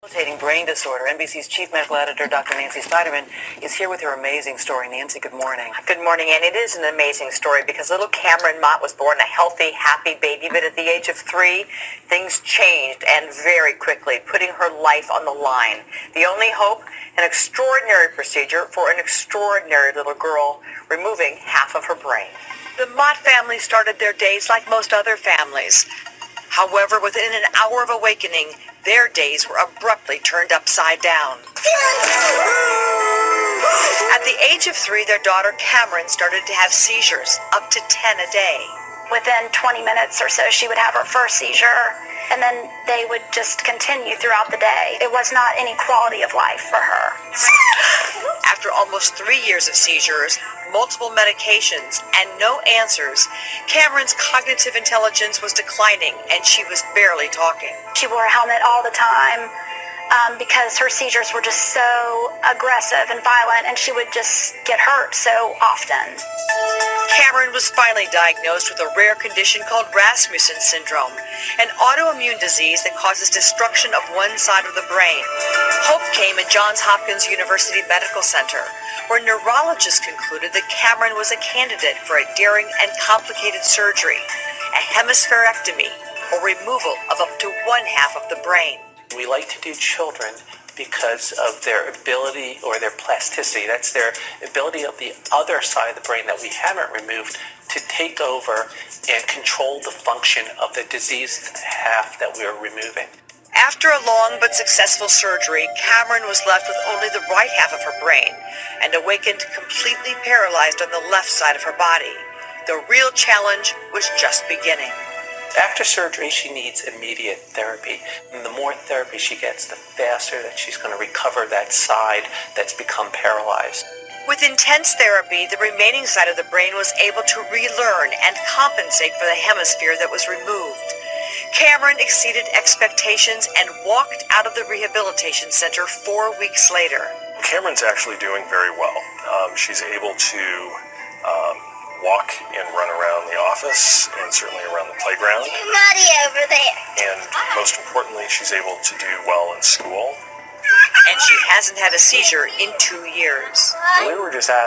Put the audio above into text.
Debilitating brain disorder. NBC's chief medical editor, Dr. Nancy Spiderman, is here with her amazing story. Nancy, good morning. Good morning, and it is an amazing story because little Cameron Mott was born a healthy, happy baby, but at the age of 3, things changed, and very quickly, putting her life on the line. The only hope, an extraordinary procedure for an extraordinary little girl, removing half of her brain. The Mott family started their days like most other families. However, within an hour of awakening, their days were abruptly turned upside down. At the age of 3, their daughter Cameron started to have seizures, up to 10 a day. Within 20 minutes or so, she would have her first seizure, and then they would just continue throughout the day. It was not any quality of life for her. After almost 3 years of seizures, multiple medications, and no answers, Cameron's cognitive intelligence was declining, and she was barely talking. She wore a helmet all the time because her seizures were just so aggressive and violent, and she would just get hurt so often. Cameron was finally diagnosed with a rare condition called Rasmussen syndrome, an autoimmune disease that causes destruction of one side of the brain. Hope came at Johns Hopkins University Medical Center, where neurologists concluded that Cameron was a candidate for a daring and complicated surgery, a hemispherectomy, or removal of up to one half of the brain. We like to do children because of their ability or their plasticity. That's their ability of the other side of the brain that we haven't removed to take over and control the function of the diseased half that we are removing. After a long but successful surgery, Cameron was left with only the right half of her brain and awakened completely paralyzed on the left side of her body. The real challenge was just beginning. After surgery, she needs immediate therapy. And the more therapy she gets, the faster that she's going to recover that side that's become paralyzed. With intense therapy, the remaining side of the brain was able to relearn and compensate for the hemisphere that was removed. Cameron exceeded expectations and walked out of the rehabilitation center 4 weeks later. Cameron's actually doing very well. She's able to walk and run around the office and certainly around the playground. Muddy over there. And most importantly, she's able to do well in school. And she hasn't had a seizure in 2 years. We were just asked